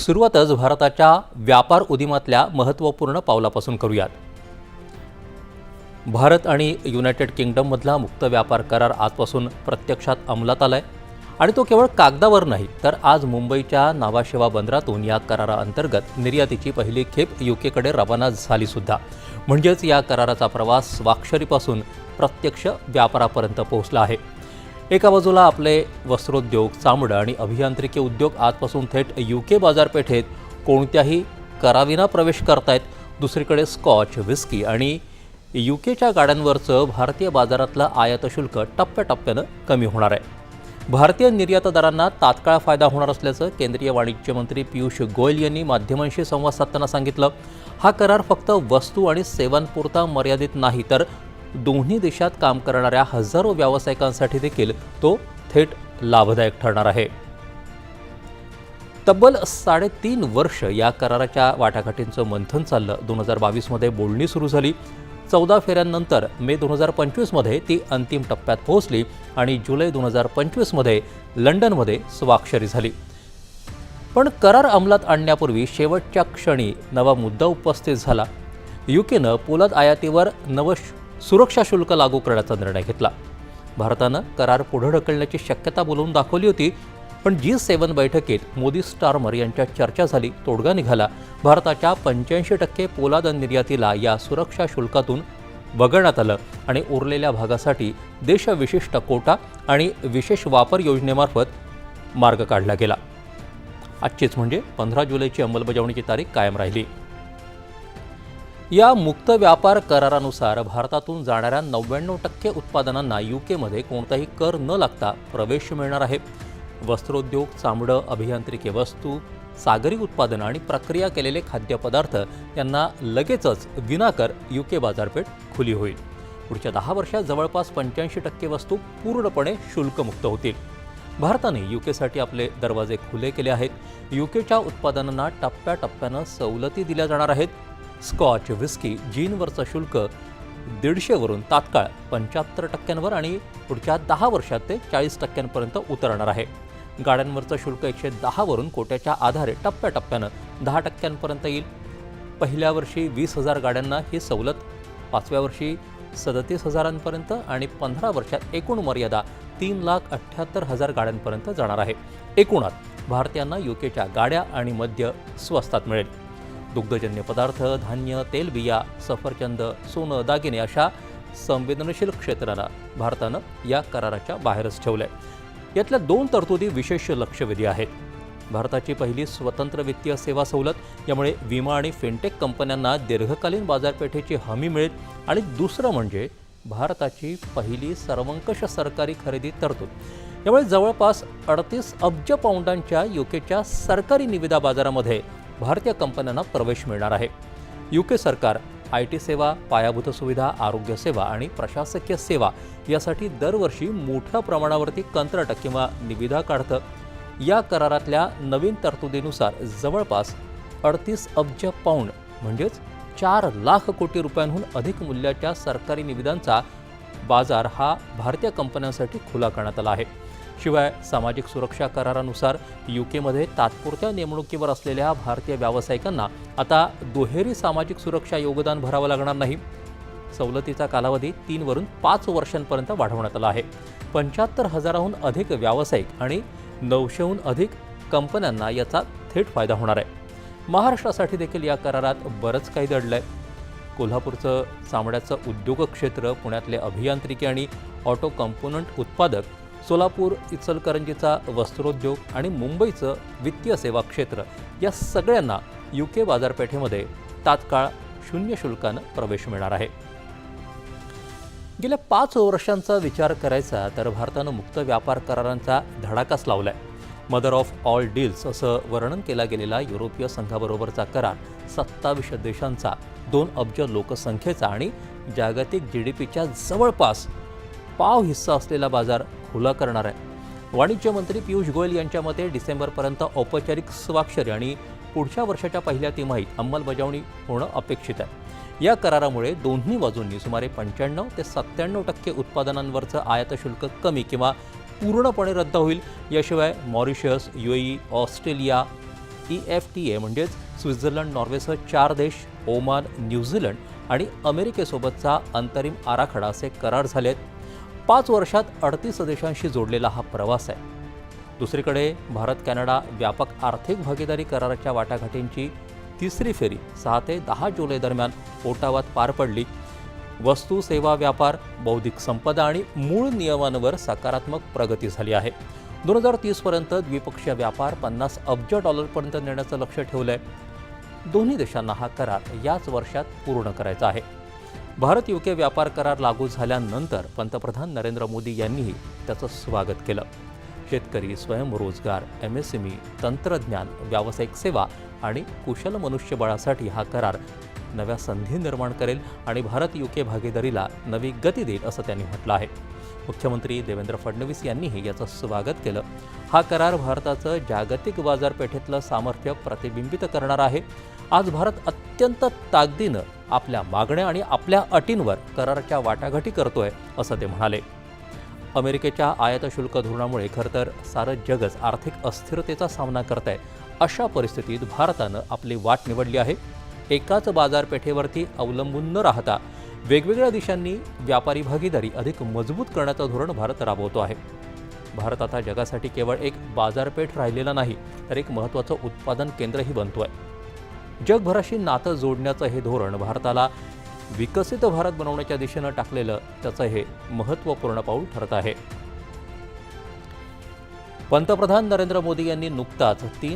सुरुवातच भारताच्या व्यापार उदीमातल्या महत्त्वपूर्ण पावलापासून करूयात। भारत आणि युनायटेड किंगडममधला मुक्त व्यापार करार आजपासून प्रत्यक्षात अंमलात आलाय आणि तो केवळ कागदावर नाही तर आज मुंबईच्या नावाशेवा बंदरातून या कराराअंतर्गत निर्यातीची पहिली खेप यूकेकडे रवाना झाली सुद्धा। म्हणजेच या कराराचा प्रवास स्वाक्षरीपासून प्रत्यक्ष व्यापारापर्यंत पोहोचला आहे। एका बाजूला आपले वस्त्रोद्योग, चामडं आणि अभियांत्रिकी उद्योग आजपासून थेट यूके बाजारपेठेत कोणत्याही कराविना प्रवेश करतायत। दुसरीकडे स्कॉच, व्हिस्की आणि यूकेच्या गाड्यांवरचं भारतीय बाजारातलं आयात शुल्क टप्प्याटप्प्यानं कमी होणार आहे। भारतीय निर्यातदारांना तात्काळ फायदा होणार असल्याचं केंद्रीय वाणिज्य मंत्री पियुष गोयल यांनी माध्यमांशी संवाद साधताना सांगितलं। हा करार फक्त वस्तू आणि सेवांपुरता मर्यादित नाही तर दोन्ही देशात काम करणाऱ्या हजारो व्यावसायिकांसाठी देखील तो थेट लाभदायक ठरणार आहे। तब्बल 3.5 वर्ष या कराराच्या वाटाघाटींचं मंथन चाललं। 2022 मध्ये बोलणी सुरू झाली। 14 फेऱ्यांनंतर मे 2025 मध्ये ती अंतिम टप्प्यात पोहोचली आणि जुलै 2025 मध्ये लंडनमध्ये स्वाक्षरी झाली। पण करार अंमलात आणण्यापूर्वी शेवटच्या क्षणी नवा मुद्दा उपस्थित झाला। यूकेनं पोलाद आयातीवर नवं सुरक्षा शुल्क लागू करण्याचा निर्णय घेतला। भारतानं करार पुढे ढकलण्याची शक्यता बोलवून दाखवली होती, पण G7 बैठकीत मोदी स्टार्मर यांच्या चर्चा झाली, तोडगा निघाला। भारताच्या 85% पोलाद निर्यातीला या सुरक्षा शुल्कातून वगळण्यात आलं आणि उरलेल्या भागासाठी देशविशिष्ट कोटा आणि विशेष वापर योजनेमार्फत मार्ग काढला गेला। आजचीच म्हणजे 15 जुलैची अंमलबजावणीची तारीख कायम राहिली। या मुक्त व्यापार करारानुसार भारतातून जाणाऱ्या 99% उत्पादनांना यूकेमध्ये कोणताही कर न लागता प्रवेश मिळणार आहे। वस्त्रोद्योग, चामडं, अभियांत्रिकी वस्तू, सागरी उत्पादनं आणि प्रक्रिया केलेले खाद्यपदार्थ यांना लगेचच विनाकर यूके बाजारपेठ खुली होईल। पुढच्या 10 वर्षात जवळपास 85% वस्तू पूर्णपणे शुल्कमुक्त होतील। भारताने यूकेसाठी आपले दरवाजे खुले केले आहेत। यूकेच्या उत्पादनांना टप्प्याटप्प्यानं सवलती दिल्या जाणार आहेत। स्कॉच, व्हिस्की, जीनवरचं शुल्क 150 वरून तात्काळ 75% आणि पुढच्या 10 वर्षात ते 40% उतरणार आहे। गाड्यांवरचं शुल्क 110 वरून कोट्याच्या आधारे टप्प्याटप्प्यानं 10% येईल। पहिल्या वर्षी 20,000 गाड्यांना ही सवलत, 5व्या वर्षी 37,000 आणि 15 वर्षात एकूण मर्यादा 3,78,000 गाड्यांपर्यंत जाणार आहे। एकूणात भारतीयांना यूकेच्या गाड्या आणि मद्य स्वस्तात मिळेल। दुग्धजन्य पदार्थ, धान्य, तेलबिया, सफरचंद, सोनं, दागिने अशा संवेदनशील क्षेत्राला भारतानं या कराराच्या बाहेरच ठेवलंय। यातल्या 2 तरतुदी विशेष लक्षवेधी आहेत। भारताची पहिली स्वतंत्र वित्तीय सेवा सवलत, यामुळे विमा आणि फिनटेक कंपन्यांना दीर्घकालीन बाजारपेठेची हमी मिळेल आणि दुसरं म्हणजे भारताची पहिली सर्वंकष सरकारी खरेदी तरतूद, यामुळे जवळपास 38 अब्ज पाऊंडांच्या यूकेच्या सरकारी निविदा बाजारामध्ये भारतीय कंपन्यांना प्रवेश मिळणार आहे। यूके सरकार IT सेवा, पायाभूत सुविधा, आरोग्य सेवा आणि प्रशासकीय सेवा यासाठी दरवर्षी मोठ्या प्रमाणावरती कंत्राट किंवा निविदा काढतं। या करारातल्या नवीन तरतुदीनुसार जवळपास 38 अब्ज पाऊंड म्हणजेच 4 लाख कोटी रुपयांहून अधिक मूल्याच्या सरकारी निविदांचा बाजार हा भारतीय कंपन्यांसाठी खुला करण्यात आला आहे। शिवाय सामाजिक सुरक्षा करारानुसार यूकेमध्ये तात्पुरत्या नेमणुकीवर असलेल्या भारतीय व्यावसायिकांना आता दुहेरी सामाजिक सुरक्षा योगदान भरावं लागणार नाही। सवलतीचा कालावधी 3 वरून 5 वर्षांपर्यंत वाढवण्यात आला आहे। 75,000हून अधिक व्यावसायिक आणि 900हून अधिक कंपन्यांना याचा थेट फायदा होणार आहे। महाराष्ट्रासाठी देखील या करारात बरंच काही दडलंय। कोल्हापूरचं चामड्याचं उद्योग क्षेत्र, पुण्यातले अभियांत्रिकी आणि ऑटो कंपोनंट उत्पादक, सोलापूर, इचलकरंजीचा वस्त्रोद्योग आणि मुंबईचं वित्तीय सेवा क्षेत्र या सगळ्यांना यूके बाजारपेठेमध्ये तात्काळ 0 शुल्कानं प्रवेश मिळणार आहे। गेल्या 5 वर्षांचा विचार करायचा तर भारतानं मुक्त व्यापार करारांचा धडाकाच लावलाय। मदर ऑफ ऑल डील्स असं वर्णन केला गेलेला युरोपीय संघाबरोबरचा करार 27 देशांचा, 2 अब्ज लोकसंख्येचा आणि जागतिक GDPच्या जवळपास पाव हिस्सा असलेला बाजार खुला करणार आहे। वाणिज्य मंत्री पियुष गोयल यांच्या मते डिसेंबरपर्यंत औपचारिक स्वाक्षरी आणि पुढच्या वर्षाच्या पहिल्या तिमाहीत अंमलबजावणी होणं अपेक्षित आहे। या करारामुळे दोन्ही बाजूंनी सुमारे 95 ते 97% उत्पादनांवरचं आयात शुल्क कमी किंवा पूर्णपणे रद्द होईल। याशिवाय मॉरिशस, UAE, ऑस्ट्रेलिया, EFTA म्हणजेच स्वित्झर्लंड, नॉर्वेसह 4 देश, ओमान, न्यूझीलंड आणि अमेरिकेसोबतचा अंतरिम आराखडा असे करार झालेत. 5 वर्षात 38 देशांशी जोडलेला हा प्रवास आहे. दुसरीकडे भारत कॅनडा व्यापक आर्थिक भागीदारी कराराच्या वाटाघाटींची तिसरी फेरी 6 ते 10 जुलै दरम्यान ओटावात पार पडली. वस्तू, सेवा, व्यापार, बौद्धिक संपदा आणि मूळ नियमांवर सकारात्मक प्रगती झाली आहे. 2030पर्यंत द्विपक्षीय व्यापार $50 अब्ज पर्यंत नेण्याचं लक्ष्य ठेवलंय. दोन्ही देशांना हा करार याच वर्षात पूर्ण करायचा आहे. भारत UK व्यापार करार लागू झाल्यानंतर पंतप्रधान नरेंद्र मोदी यांनीही त्याचं स्वागत केलं. शेतकरी, स्वयंरोजगार, MSME, तंत्रज्ञान, व्यावसायिक सेवा आणि कुशल मनुष्यबळासाठी हा करार नव्या संधी निर्माण करेल आणि भारत UK भागीदारीला नवी गती देईल असं त्यांनी म्हटलं आहे. मुख्यमंत्री देवेंद्र फडणवीस यांनीही याचं स्वागत केलं. हा करार भारताचं जागतिक बाजारपेठेतलं सामर्थ्य प्रतिबिंबित करणार आहे. आज भारत अत्यंत ताकदीनं आपल्या मागण्या आणि आपल्या अटींवर कराराच्या वाटाघाटी करतोय असं ते म्हणाले. अमेरिकेच्या आयात शुल्क धोरणामुळे खरं तर सारं जगच आर्थिक अस्थिरतेचा सामना करत आहे. अशा परिस्थितीत भारतानं आपली वाट निवडली आहे. एकाच बाजारपेठेवरती अवलंबून न राहता वेगवेगळ्या देशांनी व्यापारी भागीदारी अधिक मजबूत करण्याचं धोरण भारत राबवतो आहे. भारत आता जगासाठी केवळ एक बाजारपेठ राहिलेला नाही, तर एक महत्त्वाचं उत्पादन केंद्रही बनतोय. जगभराशी नातं जोडण्याचं हे धोरण भारताला विकसित भारत बनवण्याच्या दिशेनं टाकलेलं त्याचं हे महत्त्वपूर्ण पाऊल ठरत आहे. पंतप्रधान नरेंद्र मोदी यांनी नुकताच 3